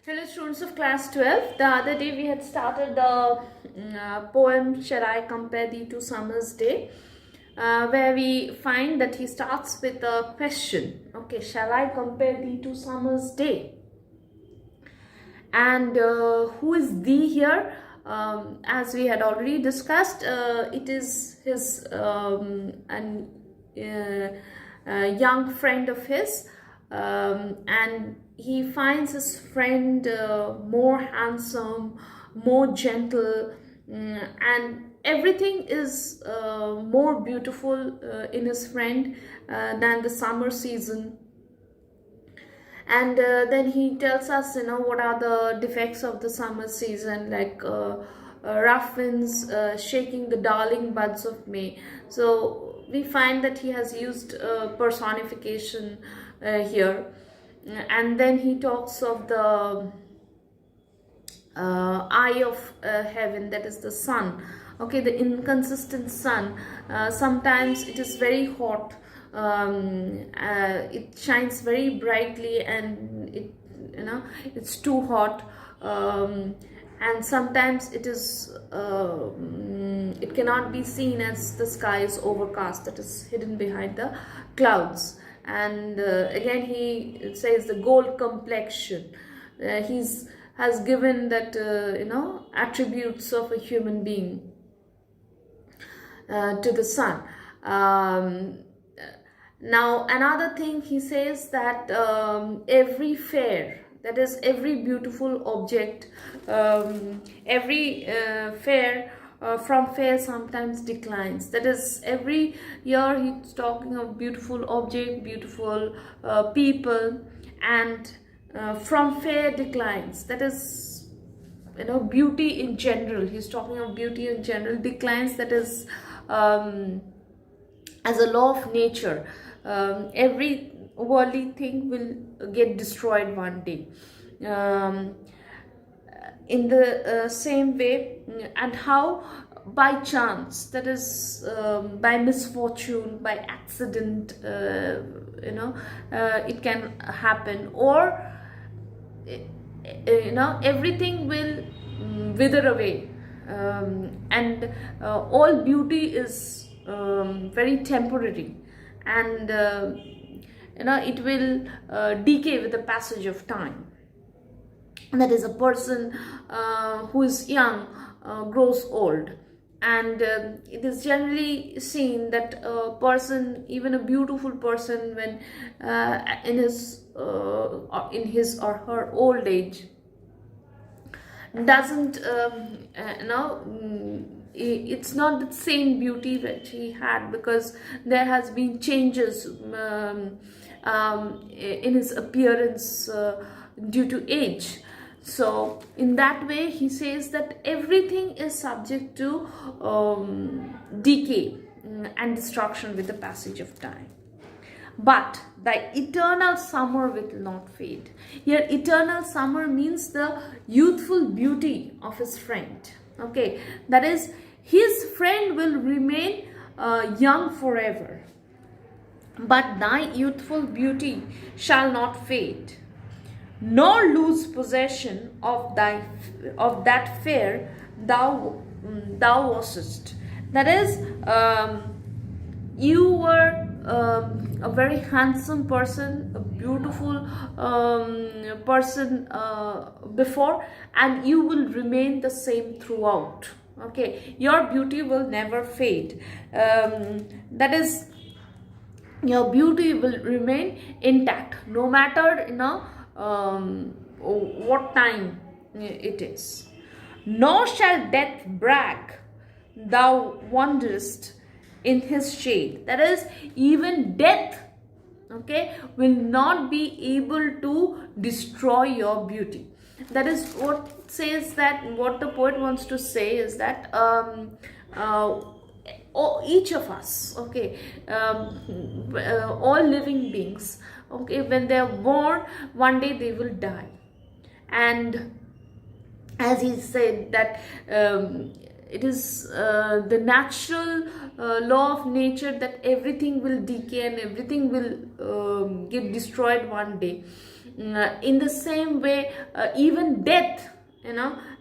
Hello students of class 12. The other day we had started the poem Shall I Compare Thee to Summer's Day, where we find that he starts with a question. Okay, shall I compare thee to summer's day? And who is thee here? As we had already discussed, it is his young friend of his, and he finds his friend more handsome, more gentle, and everything is more beautiful in his friend than the summer season. And then he tells us, what are the defects of the summer season, like rough winds shaking the darling buds of May. So we find that he has used personification here. And then he talks of the eye of heaven, that is the sun. Okay, the inconsistent sun. Sometimes it is very hot, it shines very brightly, and it's too hot, and sometimes it is it cannot be seen as the sky is overcast, that is hidden behind the clouds. And again he says the gold complexion. He's has given that attributes of a human being to the sun. Now another thing he says, that every fair, that is every beautiful object, every fair from fair sometimes declines. That is, every year he's talking of beautiful object, beautiful people, and from fair declines. That is, beauty in general. He's talking of beauty in general declines. That is, as a law of nature, every worldly thing will get destroyed one day. In the same way, and how by chance, that is by misfortune, by accident, it can happen, or everything will wither away, and all beauty is very temporary, and it will decay with the passage of time. That is, a person who is young grows old, and it is generally seen that a person, even a beautiful person, when in his or her old age, doesn't it's not the same beauty that he had, because there has been changes in his appearance due to age. So in that way he says that everything is subject to decay and destruction with the passage of time. But the eternal summer will not fade. Here eternal summer means the youthful beauty of his friend. Okay, that is, his friend will remain young forever, but thy youthful beauty shall not fade, nor lose possession of that fair thou wast. That is, you were a very handsome person, a beautiful person before, and you will remain the same throughout. Okay, your beauty will never fade. That is, your beauty will remain intact, no matter what time it is. Nor shall death brag, thou wanderest in his shade. That is, even death, okay, will not be able to destroy your beauty. That is what says, that what the poet wants to say is that each of us, okay, all living beings, okay, when they are born, one day they will die. And as he said that it is the natural law of nature that everything will decay and everything will get destroyed one day. In the same way, even death,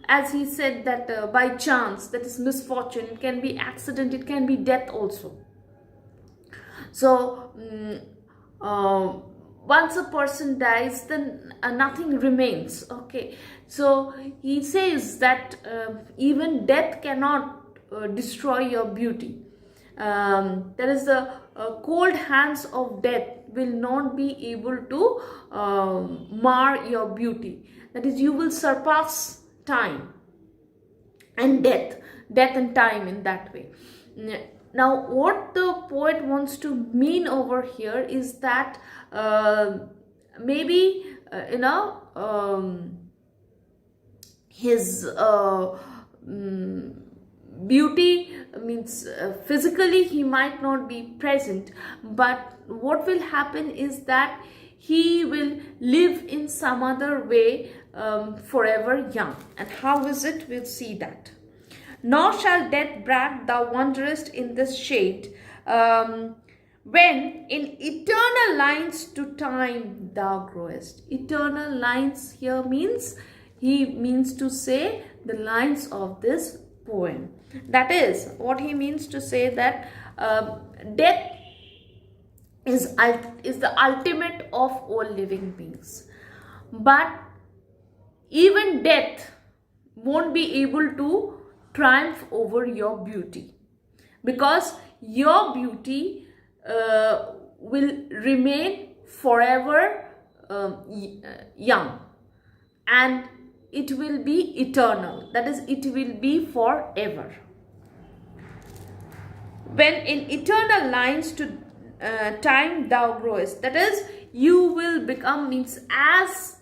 as he said that by chance, that is misfortune, it can be accident, it can be death also. So once a person dies, then nothing remains. Okay, so he says that even death cannot destroy your beauty. There is the cold hands of death will not be able to mar your beauty. That is, you will surpass time and death and time in that way. Now what the poet wants to mean over here is that maybe his beauty means physically he might not be present, but what will happen is that he will live in some other way, forever young. And how is it? We'll see that. Nor shall death brag thou wanderest in this shade, when in eternal lines to time thou growest. Eternal lines here means, he means to say the lines of this poem. That is what he means to say, that death is the ultimate of all living beings, but even death won't be able to triumph over your beauty, because your beauty will remain forever young, and it will be eternal. That is, it will be forever. When in eternal lines to time thou growest, that is, you will become, means as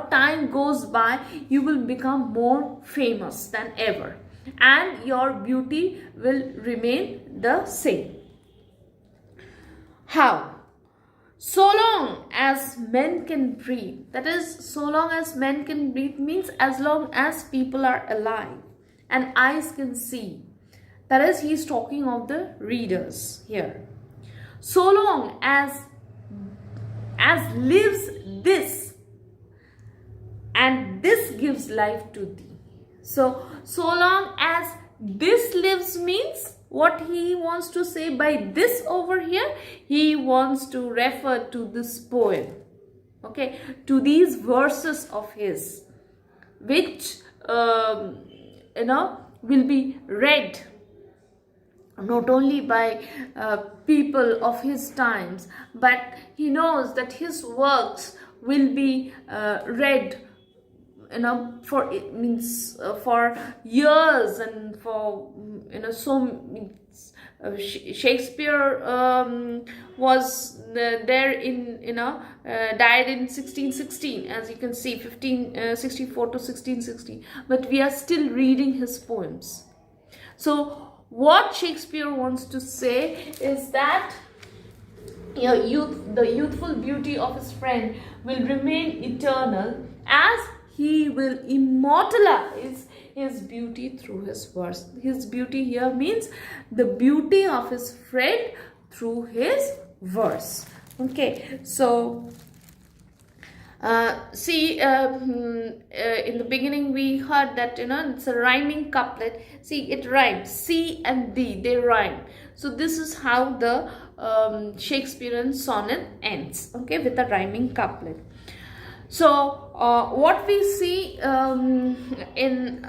time goes by, you will become more famous than ever, and your beauty will remain the same. How? So long as men can breathe. That is, so long as men can breathe means as long as people are alive and eyes can see. That is, he is talking of the readers here. So long as lives this, and this gives life to thee. So long as this lives means, what he wants to say by this over here, he wants to refer to this poem, okay, to these verses of his, which will be read not only by people of his times, but he knows that his works will be read for, it means for years, and for Shakespeare was there in died in 1616, as you can see, 1564 to 1660, but we are still reading his poems. So what Shakespeare wants to say is that the youthful beauty of his friend will remain eternal, as he will immortalize his beauty through his verse. His beauty here means the beauty of his friend through his verse. Okay, so see, in the beginning we heard that it's a rhyming couplet. See, it rhymes. See and thee, they rhyme. So this is how the Shakespearean sonnet ends, okay, with a rhyming couplet. So what we see in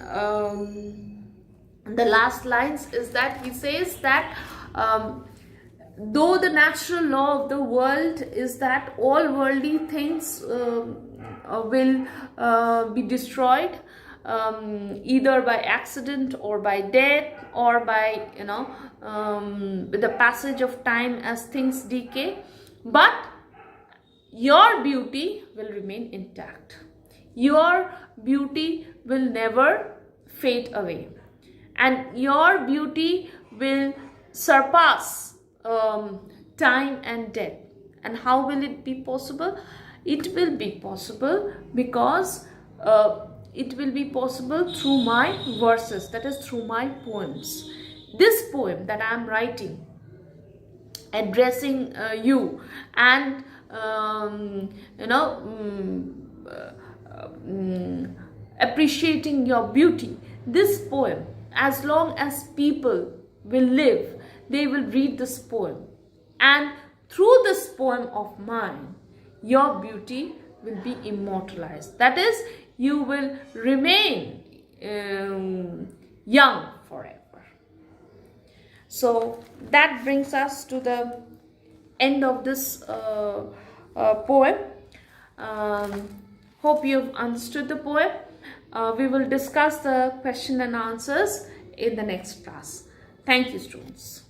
the last lines is that he says that though the natural law of the world is that all worldly things will be destroyed, either by accident or by death, or by with the passage of time as things decay, but your beauty will remain intact. Your beauty will never fade away, and your beauty will surpass time and death. And how will it be possible? It will be possible because it will be possible through my verses, that is through my poems. This poem that I am writing, addressing you, and um, you know, appreciating your beauty. This poem, as long as people will live, they will read this poem. And through this poem of mine, your beauty will be immortalized. That is, you will remain young forever. So that brings us to the end of this poem. Hope you've understood the poem. We will discuss the question and answers in the next class. Thank you, students.